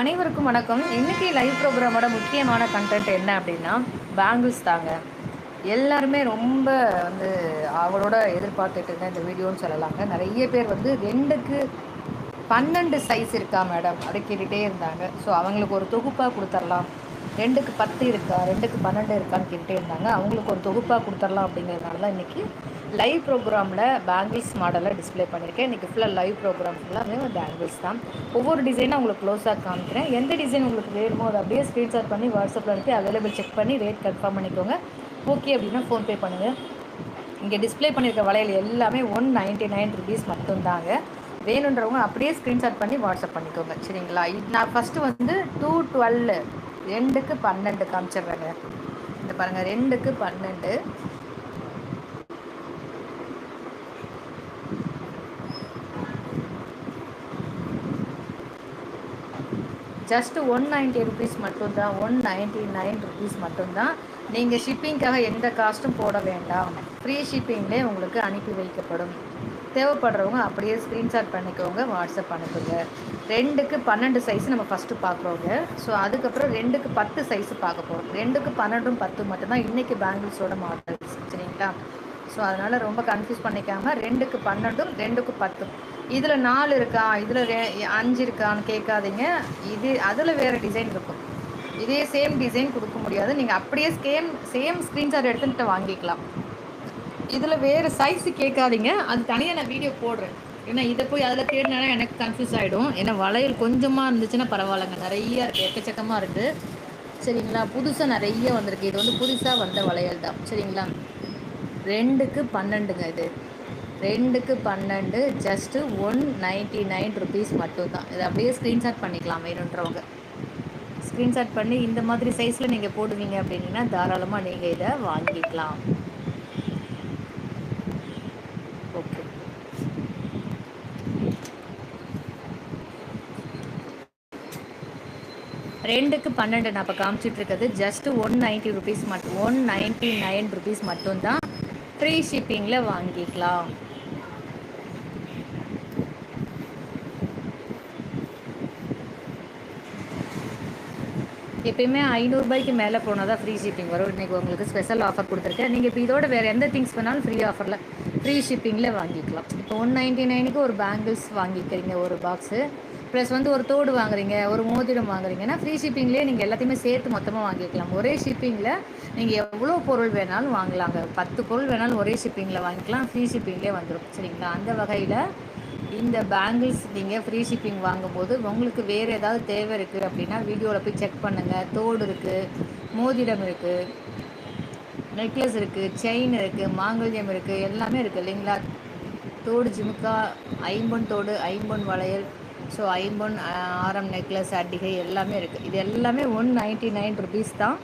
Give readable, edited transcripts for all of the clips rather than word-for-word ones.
அனைவருக்கும் வணக்கம். இன்னைக்கு லைவ் ப்ரோக்ராமோட முக்கியமான கண்டென்ட் என்ன அப்படின்னா பேங்கிள்ஸ் தாங்க. எல்லாருமே ரொம்ப வந்து அவளோட எதிர்பார்த்துட்டு இருந்த இந்த வீடியோன்னு சொல்லலாங்க. நிறைய பேர் வந்து 2க்கு 12 சைஸ் இருக்கா மேடம் அப்படி கேட்டுகிட்டே இருந்தாங்க. ஸோ அவங்களுக்கு ஒரு தொகுப்பாக கொடுத்துர்லாம். 2க்கு 10 இருக்கா, 2க்கு 12 இருக்கான்னு கேட்டுகிட்டே இருந்தாங்க. அவங்களுக்கு ஒரு தொகுப்பாக கொடுத்துர்லாம் அப்படிங்கிறதுனால தான் இன்றைக்கி லைவ் ப்ரோக்ராமில் பேங்கிள்ஸ் மாடலை டிஸ்பிளே பண்ணியிருக்கேன். இன்றைக்கி ஃபுல்லாக லைவ் ப்ரோக்ராம் ஃபுல்லாமே பேங்கிள்ஸ் தான். ஒவ்வொரு டிசைனாக உங்களுக்கு க்ளோஸாக காமிக்கிறேன். எந்த டிசைன் உங்களுக்கு வேணுமோ அதை அப்படியே ஸ்க்ரீன்ஷாட் பண்ணி வாட்ஸ்அப்பில் அனுப்பி அவைலபிள் செக் பண்ணி ரேட் கன்ஃபார்ம் பண்ணிக்கோங்க. ஓகே அப்படின்னா ஃபோன்பே பண்ணுங்கள். இங்கே டிஸ்பிளே பண்ணியிருக்க வளையல் எல்லாமே 199 ருபீஸ் மட்டும்தாங்க. வேணுன்றவங்க அப்படியே ஸ்க்ரீன்ஷாட் பண்ணி வாட்ஸ்அப் பண்ணிக்கோங்க. சரிங்களா? நான் ஃபஸ்ட்டு வந்து 212 2க்கு 12 காமிச்சிடுறேங்க. இந்த பாருங்கள், 2க்கு 12 ஜஸ்ட்டு 190 ருபீஸ் மட்டும்தான். 199 ருபீஸ் மட்டும்தான். நீங்கள் ஷிப்பிங்காக எந்த காஸ்ட்டும் போட வேண்டாம். ஃப்ரீ ஷிப்பிங்லேயே உங்களுக்கு அனுப்பி வைக்கப்படும். தேவைப்படுறவங்க அப்படியே ஸ்க்ரீன்ஷாட் பண்ணிக்கோங்க, வாட்ஸ்அப் அனுப்புங்க. 2க்கு 12 சைஸ் நம்ம ஃபஸ்ட்டு பார்க்குறோங்க. ஸோ அதுக்கப்புறம் 2க்கு 10 சைஸு பார்க்க போகிறோம். 2க்கு 12 10 மட்டும்தான் இன்றைக்கி பேங்கிள்ஸோட மாடல்ஸ். சரிங்களா? ஸோ அதனால் ரொம்ப கன்ஃபியூஸ் பண்ணிக்காமல் 2க்கு 12 2க்கு 10 இதில் 4 இருக்கா, இதில் 5 இருக்கான்னு கேட்காதீங்க. இது அதில் வேறு டிசைன் இருக்கும். இதே சேம் டிசைன் கொடுக்க முடியாது. நீங்கள் அப்படியே சேம் ஸ்க்ரீன்ஷாட் எடுத்துகிட்டு வாங்கிக்கலாம். இதில் வேறு சைஸு கேட்காதீங்க. அது தனியாக நான் வீடியோ போடுறேன். ஏன்னா இதை போய் அதில் தேடினா எனக்கு கன்ஃபியூஸ் ஆகிடும். ஏன்னா வளையல் கொஞ்சமாக இருந்துச்சுன்னா பரவாயில்லைங்க. நிறையா இருக்குது, எக்கச்சக்கமாக இருக்குது. சரிங்களா? புதுசாக நிறைய வந்திருக்கு. இது வந்து புதுசாக வந்த வளையல் தான். சரிங்களா? 2க்கு 12ங்க. இது 2க்கு 12 ஜஸ்ட்டு 199 ருபீஸ் மட்டும்தான். இதை அப்படியே ஸ்க்ரீன்ஷாட் பண்ணிக்கலாம். வேணுன்றவங்க ஸ்க்ரீன்ஷாட் பண்ணி இந்த மாதிரி சைஸில் நீங்கள் போடுவீங்க அப்படின்னா தாராளமாக நீங்கள் இதை வாங்கிக்கலாம். ஓகே, 2க்கு 12 நான் இப்போ காமிச்சிட்டு இருக்கிறது ஜஸ்ட்டு 190 ருபீஸ் மட்டும். 199 ருபீஸ் மட்டும்தான். ஃப்ரீ ஷிப்பிங்கில் வாங்கிக்கலாம். எப்பயுமே 500 ரூபாய்க்கு மேலே போனால் தான் ஃப்ரீ ஷிப்பிங் வரும். இன்றைக்கி உங்களுக்கு ஸ்பெஷல் ஆஃபர் கொடுத்துருக்கேன். நீங்கள் இப்போ இதோட வேறு எந்த திங்ஸ் வேணாலும் ஃப்ரீ ஆஃபரில் ஃப்ரீ ஷிப்பிங்கில் வாங்கிக்கலாம். இப்போ 199க்கு ஒரு பேங்கிள்ஸ் வாங்கிக்கிறீங்க, ஒரு பாக்ஸு ப்ளஸ் வந்து ஒரு தோடு வாங்குறீங்க, ஒரு மோதிரம் வாங்குறீங்கன்னா ஃப்ரீ ஷிப்பிங்லேயே நீங்கள் எல்லாத்தையுமே சேர்த்து மொத்தமாக வாங்கிக்கலாம். ஒரே ஷிப்பிங்கில் நீங்கள் எவ்வளோ பொருள் வேணாலும் வாங்கலாங்க. 10 பொருள் வேணாலும் ஒரே ஷிப்பிங்கில் வாங்கிக்கலாம். ஃப்ரீ ஷிப்பிங்லேயே வந்துடும். சரிங்களா? அந்த வகையில் இந்த பேங்கிள்ஸ் நீங்கள் ஃப்ரீ ஷிப்பிங் வாங்கும்போது உங்களுக்கு வேறு ஏதாவது தேவை இருக்குது அப்படின்னா வீடியோவில் போய் செக் பண்ணுங்கள். தோடு இருக்குது, மோதிரம் இருக்குது, நெக்லஸ் இருக்குது, செயின் இருக்குது, மாங்கல்யம் இருக்குது, எல்லாமே இருக்குது இல்லைங்களா? தோடு ஜிமுக்கா, ஐம்பொன் தோடு, ஐம்பொன் வளையல், ஸோ ஐம்பொன் ஆரம் நெக்லஸ், அட்டிகை எல்லாமே இருக்குது. இது எல்லாமே 199 ருபீஸ் தான்.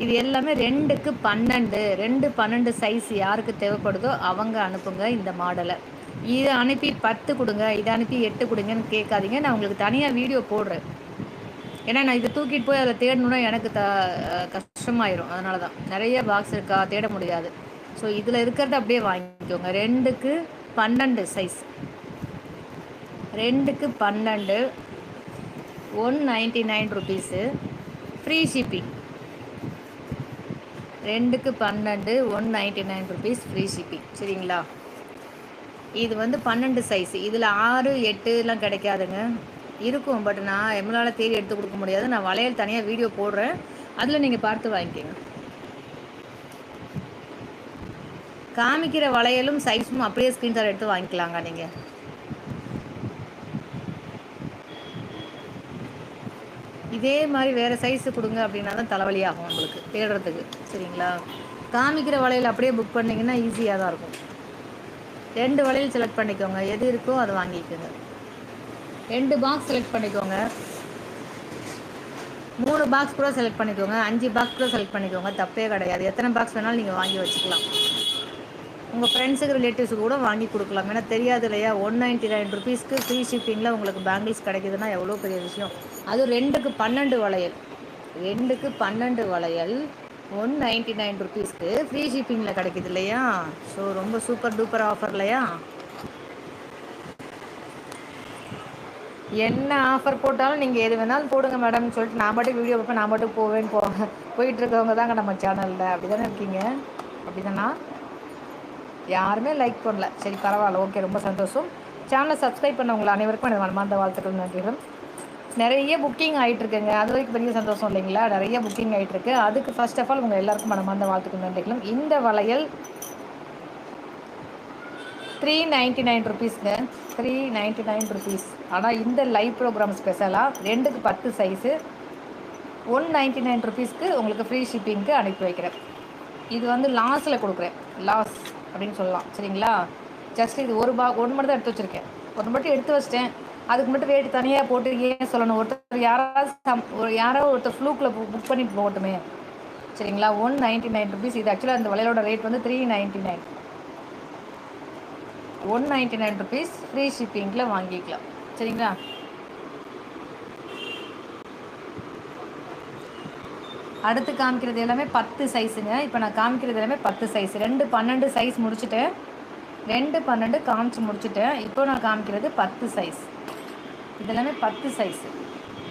இது எல்லாமே 2க்கு 12 2 12 சைஸ் யாருக்கு தேவைப்படுதோ அவங்க அனுப்புங்க இந்த மாடலை. இதை அனுப்பி 10 கொடுங்க, இதை அனுப்பி 8 கொடுங்கன்னு கேட்காதீங்க. நான் உங்களுக்கு தனியாக வீடியோ போடுறேன். ஏன்னா நான் இதை தூக்கிட்டு போய் அதில் தேடணுன்னா எனக்கு கஷ்டமாயிரும். அதனால தான் நிறைய பாக்ஸ் இருக்கா, தேட முடியாது. ஸோ இதில் இருக்கிறத அப்படியே வாங்கிக்கோங்க. 2க்கு 12 சைஸ், 2க்கு 12 199 ருபீஸு, ஃப்ரீ ஷிப்பிங். 2க்கு 12 199 ருபீஸ், ஃப்ரீ ஷிப்பிங். சரிங்களா? இது வந்து 12 சைஸ். இதில் 6 8லாம் கிடைக்காதுங்க. இருக்கும், பட் நான் எம்மளால் தேடி எடுத்து கொடுக்க முடியாது. நான் வளையல் தனியாக வீடியோ போடுறேன், அதில் நீங்கள் பார்த்து வாங்கிக்கோங்க. காமிக்கிற வளையலும் சைஸும் அப்படியே ஸ்க்ரீன்ஷாட் எடுத்து வாங்கிக்கலாங்க. நீங்கள் இதே மாதிரி வேறு சைஸு கொடுங்க அப்படின்னா தான் தலைவலியாகும் உங்களுக்கு தேடுறதுக்கு. சரிங்களா? காமிக்கிற வளையல் அப்படியே புக் பண்ணிங்கன்னா ஈஸியாக தான் இருக்கும். 2 வளையல் செலக்ட் பண்ணிக்கோங்க, எது இருக்கோ அதை வாங்கிக்கோங்க. 2 பாக்ஸ் செலக்ட் பண்ணிக்கோங்க, 3 பாக்ஸ் கூட செலக்ட் பண்ணிக்கோங்க, 5 பாக்ஸ் கூட செலக்ட் பண்ணிக்கோங்க. தப்பே கிடையாது. எத்தனை பாக்ஸ் வேணாலும் நீங்கள் வாங்கி வச்சுக்கலாம். உங்கள் ஃப்ரெண்ட்ஸுக்கு ரிலேட்டிவ்ஸுக்கு கூட வாங்கி கொடுக்கலாம். ஏன்னா தெரியாது இல்லையா? 199 ருபீஸ்க்கு ஃப்ரீ ஷிப்பிங்கில் உங்களுக்கு பேங்கிள்ஸ் கிடைக்குதுன்னா எவ்வளோ பெரிய விஷயம். அதுவும் 2க்கு 12 வளையல், 2க்கு 12 வளையல் 199 ருபீஸ்க்கு ஃப்ரீ ஷிப்பிங்கில் கிடைக்குது இல்லையா? ஸோ ரொம்ப சூப்பர் டூப்பர் ஆஃபர் இல்லையா? என்ன ஆஃபர் போட்டாலும் நீங்கள் எது வேணாலும் போடுங்க மேடம்னு சொல்லிட்டு நான் பாட்டுக்கு வீடியோ பார்ப்பேன், நான் பாட்டுக்கு போவேன்னு போயிட்டு இருக்கவங்க தாங்க நம்ம சேனலில். அப்படி தானே இருக்கீங்க? அப்படி தானா? யாருமே லைக் பண்ணல. சரி பரவாயில்ல, ஓகே, ரொம்ப சந்தோஷம். சேனலை சப்ஸ்கிரைப் பண்ணவங்களை அனைவருக்கும் எனது மனமார்ந்த வாழ்த்துக்கள், நன்றிகள். நிறைய புக்கிங் ஆகிட்டுருக்குங்க, அது வரைக்கும் பெரிய சந்தோஷம் இல்லைங்களா? நிறைய புக்கிங் ஆகிட்டுருக்கு. அதுக்கு ஃபர்ஸ்ட் ஆஃப் ஆல் உங்கள் எல்லாருக்கும் மனமார்ந்த வாழ்த்துக்கள், நன்றிகளும். இந்த வளையல் 399 ருபீஸ்ங்க, 399 ருபீஸ். ஆனால் இந்த லைவ் ப்ரோக்ராம் ஸ்பெஷலாக 2க்கு 10 சைஸு 199 ருபீஸ்க்கு உங்களுக்கு ஃப்ரீ ஷிப்பிங்க்கு அனுப்பி வைக்கிறேன். இது வந்து லாஸில் கொடுக்குறேன், லாஸ் அப்படின்னு சொல்லலாம், சரிங்களா? ஜஸ்ட் இது ஒன்று மட்டும் தான் எடுத்து வச்சுருக்கேன், ஒன்று மட்டும் எடுத்து வச்சிட்டேன். அதுக்கு மட்டும் ரேட்டு தனியாக போட்டு ஏன் சொல்லணும்? ஒருத்தர் யாராவது ஒருத்தர் ஃப்ளூக்கில் புக் பண்ணிட்டு போகட்டுமே, சரிங்களா? 199 ருபீஸ். இது ஆக்சுவலாக அந்த வளையலோட ரேட் வந்து 399. 199 ருபீஸ் ஃப்ரீ ஷிப்பிங்கில் வாங்கிக்கலாம், சரிங்களா? அடுத்து காமிக்கிறது எல்லாமே 10 சைஸுங்க. இப்போ நான் காமிக்கிறது எல்லாமே 10 சைஸ். 212 சைஸ் முடிச்சுட்டேன், 212 காமிச்சு முடிச்சுட்டேன். இப்போ நான் காமிக்கிறது 10 சைஸ். இதெல்லாமே 10 சைஸு.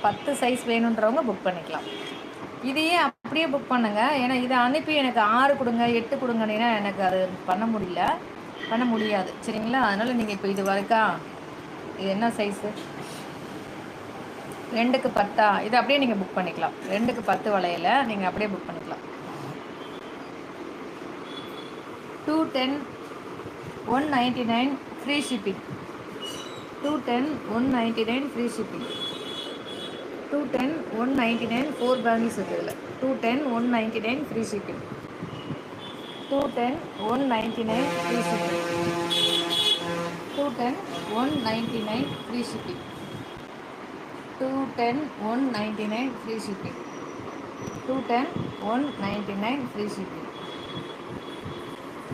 10 சைஸ் வேணுன்றவங்க புக் பண்ணிக்கலாம். இதையே அப்படியே புக் பண்ணுங்க. ஏன்னா இதை அனுப்பி எனக்கு 6 கொடுங்க 8 கொடுங்கன்னா எனக்கு அது பண்ண முடியாது, சரிங்களா? அதனால் நீங்கள் இப்போ இது வரைக்கும் இது என்ன சைஸு? 2க்கு 10. இது அப்படியே நீங்கள் புக் பண்ணிக்கலாம். 2க்கு 10 வளையல நீங்கள் அப்படியே புக் பண்ணிக்கலாம். 210 199 free shipping. 210 199 free shipping. 210 199 4 bangles இருக்குதுல. 210 199 free shipping. 210 199 free shipping. 210 199 free shipping. 210 199 free shipping. 210 199 free shipping.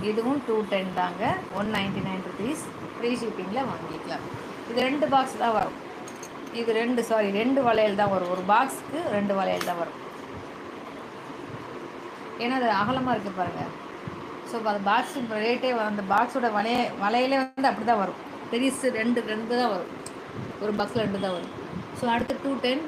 இதுவும் 210 தாங்க, 199 ருபீஸ் ஃப்ரீ ஷிப்பிங்கில் வாங்கிக்கலாம். இது 2 பாக்ஸ் தான் வரும். இது 2 வளையல் தான் வரும். ஒரு பாக்ஸுக்கு 2 வளையல் தான் வரும். ஏன்னா அது அகலமாக இருக்குது பாருங்கள். ஸோ அந்த பாக்ஸ் ரேட்டே அந்த பாக்ஸோட வளையலே வந்து அப்படி தான் வரும். பெருசு 2 தான் வரும். ஒரு பாக்ஸில் 2 தான் வரும். ஸோ அடுத்து 210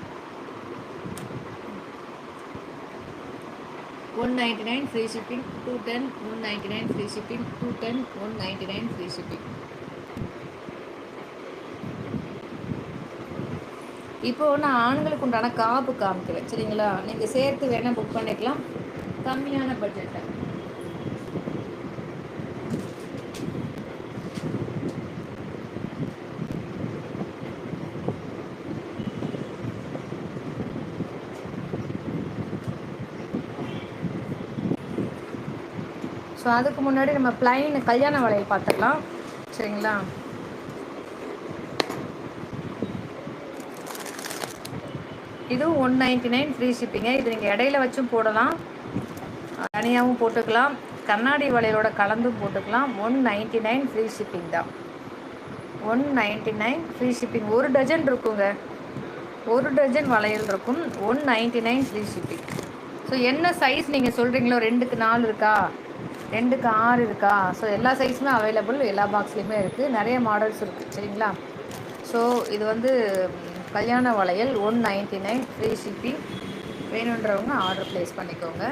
199 free shipping. 210 199 free shipping. 210 199 free shipping. இப்போது நான் ஆண்களுக்கு உண்டான காப்பு காமிக்கிறேன், சரிங்களா? நீங்கள் சேர்த்து வேணால் புக் பண்ணிக்கலாம், கம்மியான பட்ஜெட்டை. ஸோ அதுக்கு முன்னாடி நம்ம பிளைன் கல்யாண வளையல் பார்த்துக்கலாம், சரிங்களா? இதுவும் 199 ஃப்ரீ ஷிப்பிங்க. இது நீங்கள் இடையில வச்சும் போடலாம், தனியாகவும் போட்டுக்கலாம், கண்ணாடி வளையலோட கலந்தும் போட்டுக்கலாம். 199 ஃப்ரீ ஷிப்பிங் தான். 199 ஃப்ரீ ஷிப்பிங். 1 டஜன் இருக்குங்க, 1 டஜன் வளையல் இருக்கும். 199 ஃப்ரீ ஷிப்பிங். ஸோ என்ன சைஸ் நீங்கள் சொல்கிறீங்களோ, 2க்கு 4 இருக்கா, 2க்கு 6 இருக்கா? ஸோ எல்லா சைஸுமே அவைலபிள், எல்லா பாக்ஸ்லேயுமே இருக்குது, நிறைய மாடல்ஸ் இருக்குது, சரிங்களா? ஸோ இது வந்து கல்யாண வளையல் 199 ஃப்ரீ ஷிப்பிங். வேணுன்றவங்க ஆர்டர் ப்ளேஸ் பண்ணிக்கோங்க.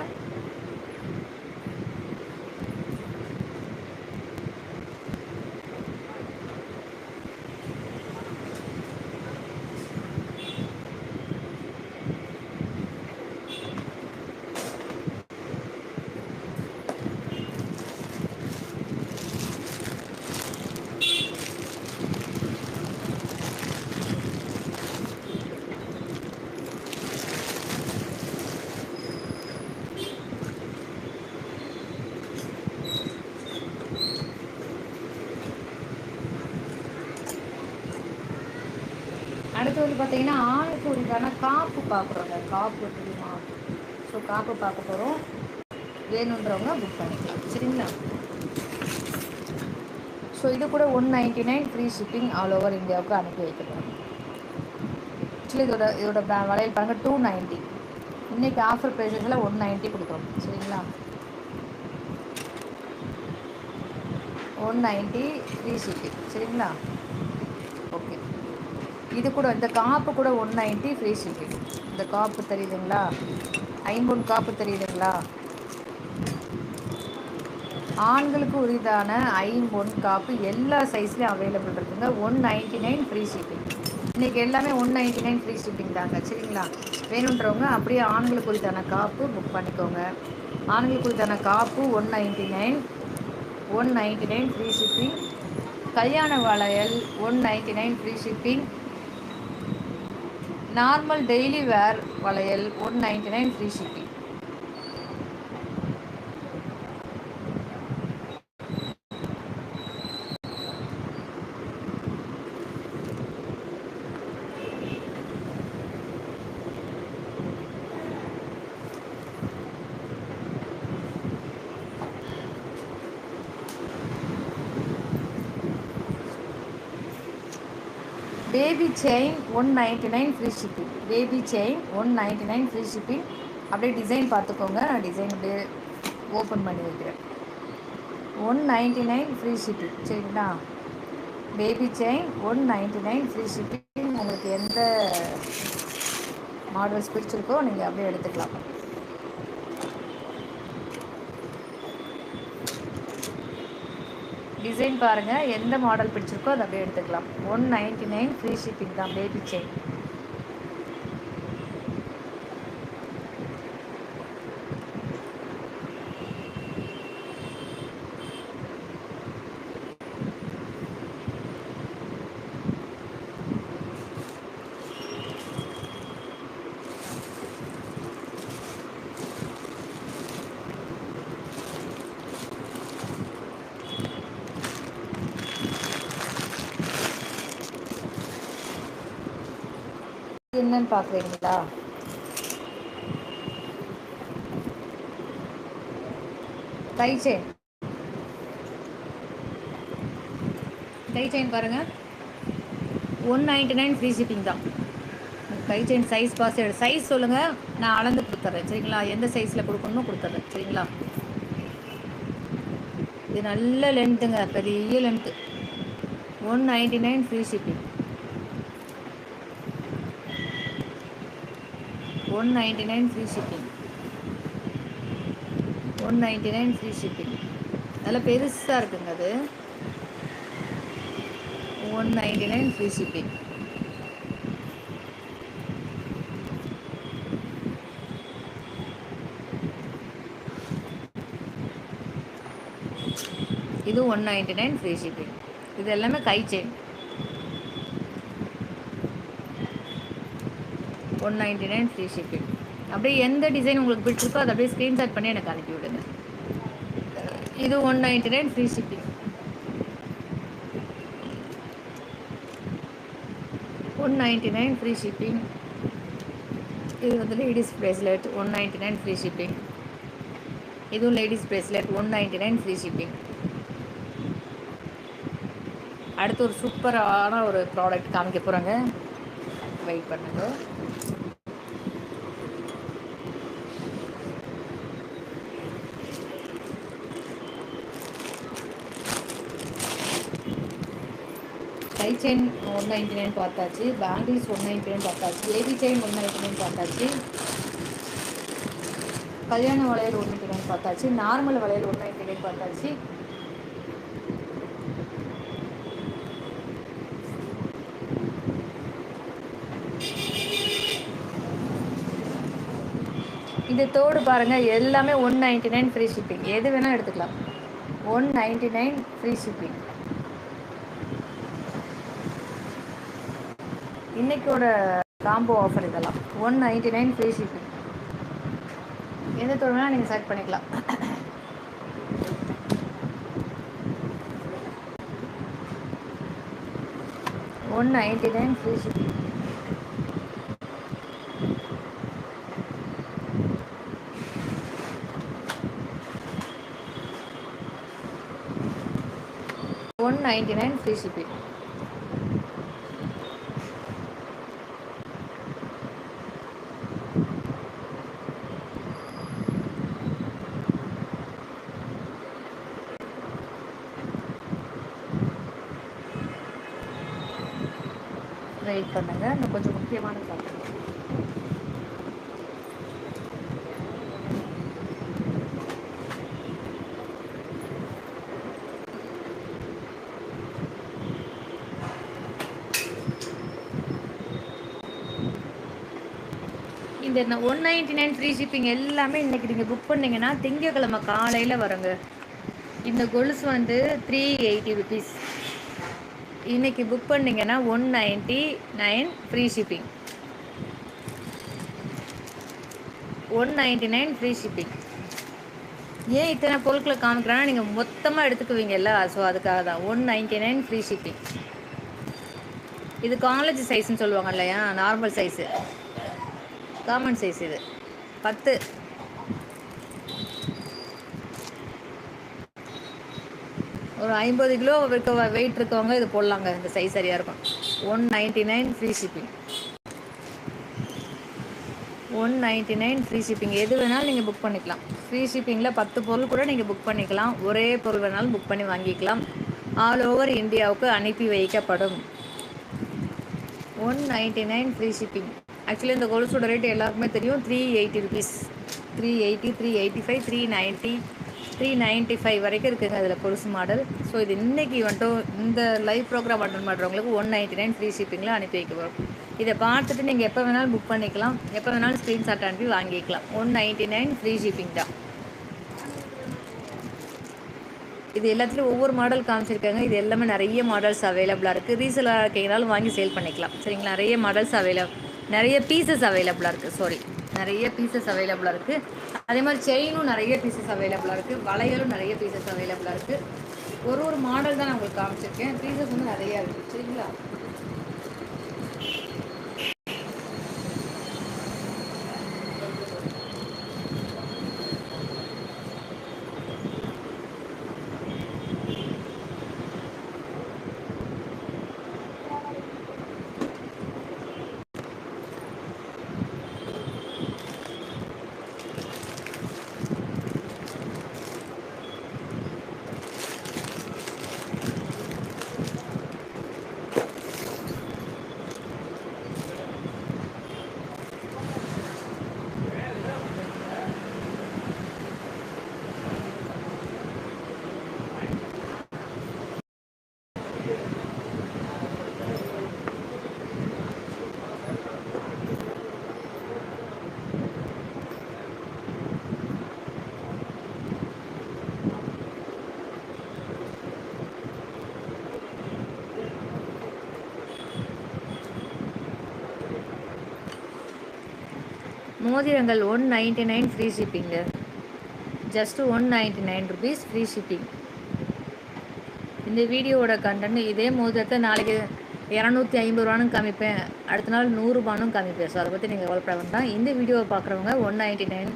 அடுத்து வந்து பார்த்தீங்கன்னா ஆணுக்கு உண்டான காப்பு பார்க்குறோங்க. காப்பு தெரியுமா? ஸோ காப்பு பார்க்க போகிறோம். வேணுன்றவங்க புக் பண்ணிக்கலாம், சரிங்களா? ஸோ இது கூட 199 ஃப்ரீ ஷிப்பிங் ஆல் ஓவர் இந்தியாவுக்கு அனுப்பி வைக்கிறோம். ஆக்சுவலி இதோட வளையல் பாருங்கள் 290. இன்றைக்கி ஆஃபர் ப்ரைஸஸில் 190 கொடுக்குறோம், சரிங்களா? 190 ஃப்ரீ ஷிப்பிங், சரிங்களா? ஓகே. இது கூட இந்த காப்பு கூட 190 ஃப்ரீ ஷிப்பிங். இந்த காப்பு தெரியுதுங்களா, ஐம்பொன் காப்பு தெரியுதுங்களா, ஆண்களுக்கு உரிதான ஐம்பொன் காப்பு எல்லா சைஸ்லேயும் அவைலபிள் இருக்குங்க. 199 ஃப்ரீ ஷிப்பிங். இன்றைக்கி எல்லாமே 199 ஃப்ரீ ஷிப்பிங் தாங்க. சரிங்களா, வேணுன்றவங்க அப்படியே ஆண்களுக்கு உரிதான காப்பு புக் பண்ணிக்கோங்க. ஆண்களுக்கு உரிதான காப்பு 199, 199 ஃப்ரீ ஷிப்பிங். கல்யாண வளையல் 199 ஃப்ரீ ஷிப்பிங். நார்மல் டெய்லி வேர் வளையல் 199 free shipping. Baby chain 199 free shipping. Baby chain 199 free shipping. அப்படியே டிசைன் பார்த்துக்கோங்க, நான் டிசைன் அப்படியே ஓப்பன் பண்ணி வைக்கிறேன். 199 ஃப்ரீ ஷிப்பிங். சரிங்களா, பேபி செயின் 199 ஃப்ரீ ஷிப்பிங். உங்களுக்கு எந்த மாடல்ஸ் பிடிச்சிருக்கோ நீங்கள் அப்படியே எடுத்துக்கலாம். டிசைன் பாருங்கள், எந்த மாடல் பிடிச்சிருக்கோ அதை அப்படியே எடுத்துக்கலாம். 199 ஃப்ரீ ஷிப்பிங் தான் பேபி செயின். என்னன்னு பார்க்குறீங்களா, கை செயின். கை செயின் பாருங்கள், 199 ஃப்ரீ ஷிப்பிங் தான். கை செயின் சைஸ் பாஸ் சைஸ் சொல்லுங்கள், நான் அளந்து கொடுத்துட்றேன். சரிங்களா, எந்த சைஸில் கொடுக்கணுமோ கொடுத்துட்றேன். சரிங்களா, இது நல்ல லென்த்துங்க, பெரிய length. 199 free shipping. 199 free shipping. 199 free shipping. நல்லா பெருசாக இருக்குங்க அது. 199 ஃப்ரீ ஷிப்பிங். இது 199 ஃப்ரீ ஷிப்பிங். இது எல்லாமே கை செயின். 199 free shipping. அப்படியே எந்த டிசைன் உங்களுக்கு பிடிச்சிருக்கோ அதை அப்படியே ஸ்க்ரீன்ஷாட் பண்ணி எனக்கு அனுப்பி விடுங்க. இது 199 ஃப்ரீ ஷிப்பிங். 199 free shipping. இது வந்து லேடிஸ் ப்ரேஸ்லெட் 199 ஃப்ரீ ஷிப்பிங். இதுவும் லேடிஸ் ப்ரேஸ்லெட் 199 ஃப்ரீ ஷிப்பிங். அடுத்து ஒரு சூப்பரான ஒரு ப்ராடக்ட் காமிக்க போகிறாங்க, வெயிட் பண்ணுங்க. கை செயின் 199 பார்த்தாச்சு, பேங்கிள்ஸ் 199 பார்த்தாச்சு, பேபி செயின் 199 பார்த்தாச்சு, கல்யாண வளையல் 199 பார்த்தாச்சு, நார்மல் வளையல் 199 பார்த்தாச்சு. இது தோடு பாருங்கள், எல்லாமே 199 ஃப்ரீ ஷிப்பிங். எது வேணால் எடுத்துக்கலாம். 199 ஃப்ரீ ஷிப்பிங். இன்றைக்கோட காம்போ ஆஃபர் இதெல்லாம் 199 ஃப்ரீ ஷிப்பிங். எந்த தோடு வேணால் நீங்கள் செலக்ட் பண்ணிக்கலாம். $199 free shipping. $199 free shipping. Wait பண்ணுங்கள், இன்னும் கொஞ்சம் முக்கியமான காட்டுங்க. இந்த 199 ஃப்ரீ ஷிப்பிங் எல்லாமே இன்றைக்கி நீங்கள் புக் பண்ணிங்கன்னா திங்கக்கிழமை காலையில் வருங்க. இந்த கொலுசு வந்து 380 ருபீஸ். இன்றைக்கி புக் பண்ணிங்கன்னா 199 ஃப்ரீ ஷிப்பிங். 199 free shipping. ஏன் இத்தனை பொருட்களை காமிக்கிறேன்னா நீங்கள் மொத்தமாக எடுத்துக்குவீங்கல்ல, ஸோ அதுக்காக தான் 199 ஃப்ரீ ஷிப்பிங். இது காலேஜ் சைஸ்ன்னு சொல்லுவாங்க இல்லையா, நார்மல் சைஸு, காமன் சைஸ். இது 10. ஒரு 50 கிலோ வெயிட் இருக்கவங்க இது போடலாங்க, இந்த சைஸ் சரியாக இருக்கும். 199 ஃப்ரீ ஷிப்பிங். 199 free shipping. எது வேணாலும் நீங்கள் புக் பண்ணிக்கலாம். ஃப்ரீ ஷிப்பிங்கில் 10 பொருள் கூட நீங்கள் புக் பண்ணிக்கலாம். ஒரே பொருள் வேணாலும் புக் பண்ணி வாங்கிக்கலாம். ஆல் ஓவர் இந்தியாவுக்கு அனுப்பி வைக்கப்படும். 199 ஃப்ரீ ஷிப்பிங். ஆக்சுவலி இந்த கொலுசோட ரேட் எல்லாருக்குமே தெரியும், 380 ருபீஸ். 380, 385, 390, 395 வரைக்கும் இருக்குங்க அதில் கொலுசு மாடல். ஸோ இது இன்றைக்கி வந்துட்டு இந்த லைவ் ப்ரோக்ராம் அட்டன் பண்ணுறவங்களுக்கு 199 ஃப்ரீ ஷிப்பிங்கில் அனுப்பி வைக்க வரும். இதை பார்த்துட்டு நீங்கள் எப்போ வேணாலும் புக் பண்ணிக்கலாம், எப்போ வேணாலும் ஸ்க்ரீன்ஷாட் அனுப்பி வாங்கிக்கலாம். 199 ஃப்ரீ ஷிப்பிங் தான். இது எல்லாத்துலேயும் ஒவ்வொரு மாடல் காமிச்சிருக்காங்க. இது எல்லாமே நிறைய மாடல்ஸ் அவைலபிளாக இருக்குது. ரீசெல்லாக இருக்கீங்கனாலும் வாங்கி சேல் பண்ணிக்கலாம். சரிங்களா, நிறைய மாடல்ஸ் நிறைய பீசஸ் அவைலபிளாக இருக்குது. நிறைய பீசஸ் அவைலபிளாக இருக்குது. அதே மாதிரி செயினும் நிறைய பீசஸ் அவைலபிளாக இருக்குது. வளையலும் நிறைய பீசஸ் அவைலபிளாக இருக்குது. ஒரு மாடல் தான் நான் உங்களுக்கு காமிச்சிருக்கேன். பீசஸ் வந்து நிறையா இருக்குது. சரிங்களா, மோதிரங்கள் 199 ஃப்ரீ ஷிப்பிங்க. Just 199 rupees free shipping. இந்த வீடியோவோட கண்டென்ட் இதே மோதிரத்தை நாளைக்கு 250 ரூபான்னு காமிப்பேன், அடுத்த நாள் 100 ரூபானும் காமிப்பேன். ஸோ அதை பற்றி நீங்கள் கவலைப்பட வேண்டாம். இந்த வீடியோவை பார்க்குறவங்க 199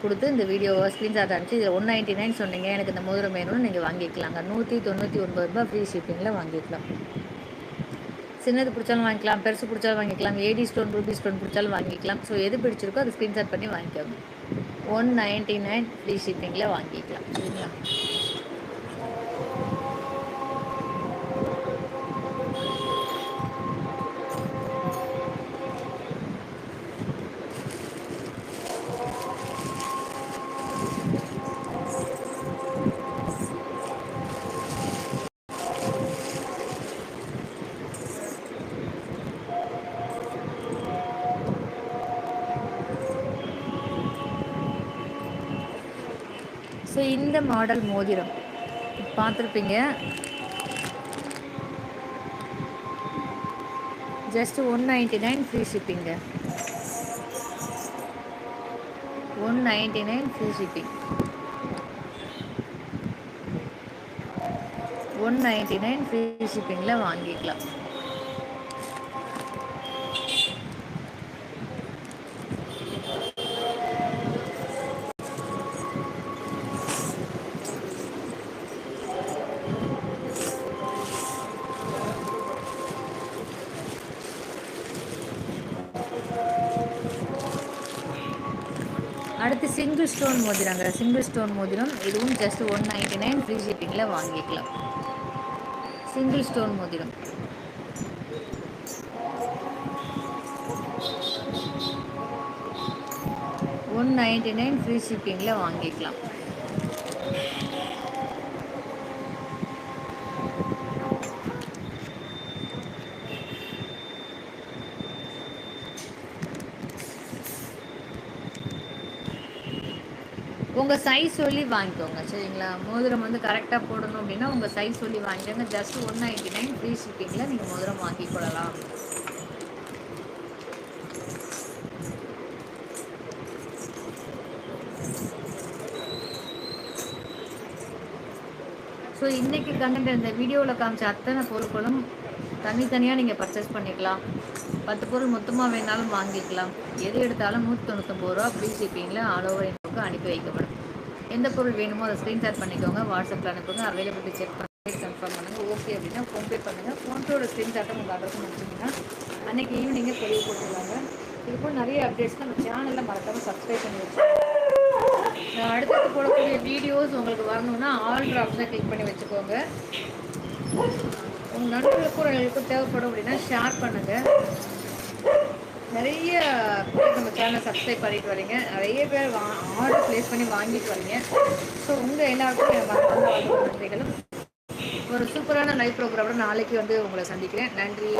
கொடுத்து இந்த வீடியோவை ஸ்க்ரீன்ஷாட் அனுப்பிச்சு இதில் 199 சொன்னீங்க, எனக்கு இந்த மோதிரம் வேணும்னு நீங்கள் வாங்கிக்கலாங்க. 199 ரூபா ஃப்ரீ ஷிப்பிங்கில் வாங்கிக்கலாம். சின்னது பிடிச்சாலும் வாங்கிக்கலாம், பெருசு பிடிச்சாலும் வாங்கிக்கலாம், ஏடி ஸ்டோன், ரூபி ஸ்டோன் பிடிச்சாலும் வாங்கிக்கலாம். ஸோ எது பிடிச்சிருக்கோ அது ஸ்க்ரீன்ஷாட் பண்ணி வாங்கிக்கோங்க. 199 ஃப்ரீ ஷிப்பிங்கில் வாங்கிக்கலாம். சரிங்களா, ஸோ இந்த மாடல் மோதிரம் பார்த்துருப்பீங்க. ஜஸ்ட் 199 ஃப்ரீ ஷிப்பிங்க. 199 ஃப்ரீ ஷிப்பிங். 199 ஃப்ரீ ஷிப்பிங்கில் வாங்கிக்கலாம். அடுத்து சிங்கிள் ஸ்டோன் மோதிரங்க. சிங்கிள் ஸ்டோன் மோதிரம் இதுவும் ஜஸ்ட் 199 ஃப்ரீ ஷிப்பிங்கில் வாங்கிக்கலாம். சிங்கிள் ஸ்டோன் மோதிரம் 199 ஃப்ரீ ஷிப்பிங்கில் வாங்கிக்கலாம். உங்கள் சைஸ் சொல்லி வாங்கிக்கோங்க சரிங்களா. மோதிரம் வந்து கரெக்டாக போடணும் அப்படின்னா உங்கள் சைஸ் சொல்லி வாங்கிக்கோங்க. ஜஸ்ட் 199 ஃப்ரீ ஷிப்பிங்கில் நீங்கள் மோதிரம் வாங்கிக் கொள்ளலாம். ஸோ இன்றைக்கி கண்டென்ட் இந்த வீடியோவில் காமிச்ச அத்தனை பொருட்களும் தனித்தனியாக நீங்கள் பர்ச்சேஸ் பண்ணிக்கலாம். 10 பொருள் மொத்தமாக வேணாலும் வாங்கிக்கலாம். எது எடுத்தாலும் 199 ரூபா ஃப்ரீ ஷிப்பிங்கில் ஆல் ஓவர் இந்தியாவுக்கு அனுப்பி வைக்கப்படும். எந்த பொருள் வேணுமோ அதை ஸ்க்ரீன்ஷாட் பண்ணிக்கோங்க, வாட்ஸ்அப்பில் அனுப்புங்க, அவைலபிலிட்டி செக் பண்ணி கன்ஃபார்ம் பண்ணுங்கள். ஓகே அப்படின்னா ஃபோன்பே பண்ணுங்கள். ஃபோன்பேயோட ஸ்க்ரீன்ஷாட்டை உங்கள் அட்ரஸ் முடிச்சிங்கன்னா அன்றைக்கி ஈவினிங்கே தெளிவு போட்டுருவாங்க. இதுபோல் நிறைய அப்டேட்ஸ் நம்ம சேனலில் மறக்காமல் சப்ஸ்கிரைப் பண்ணி வச்சுக்கோங்க. அடுத்தது போடக்கூடிய வீடியோஸ் உங்களுக்கு வரணும்னா ஆல் ட்ராப்ஸை கிளிக் பண்ணி வச்சுக்கோங்க. உங்கள் நண்பர்களுக்கும் உங்களுக்கும் தேவைப்படும் அப்படின்னா ஷேர் பண்ணுங்கள். நிறைய பேர் நம்ம சேனலை சப்ஸ்கிரைப் பண்ணிட்டு வரீங்க, நிறைய பேர் ஆர்டர் ப்ளேஸ் பண்ணி வாங்கிட்டு வரீங்க. ஸோ உங்கள் எல்லாருக்கும் என் மறக்காம நன்றிகளும். ஒரு சூப்பரான லைவ் ப்ரோக்ராமோட நாளைக்கு வந்து உங்களை சந்திக்கிறேன். நன்றி.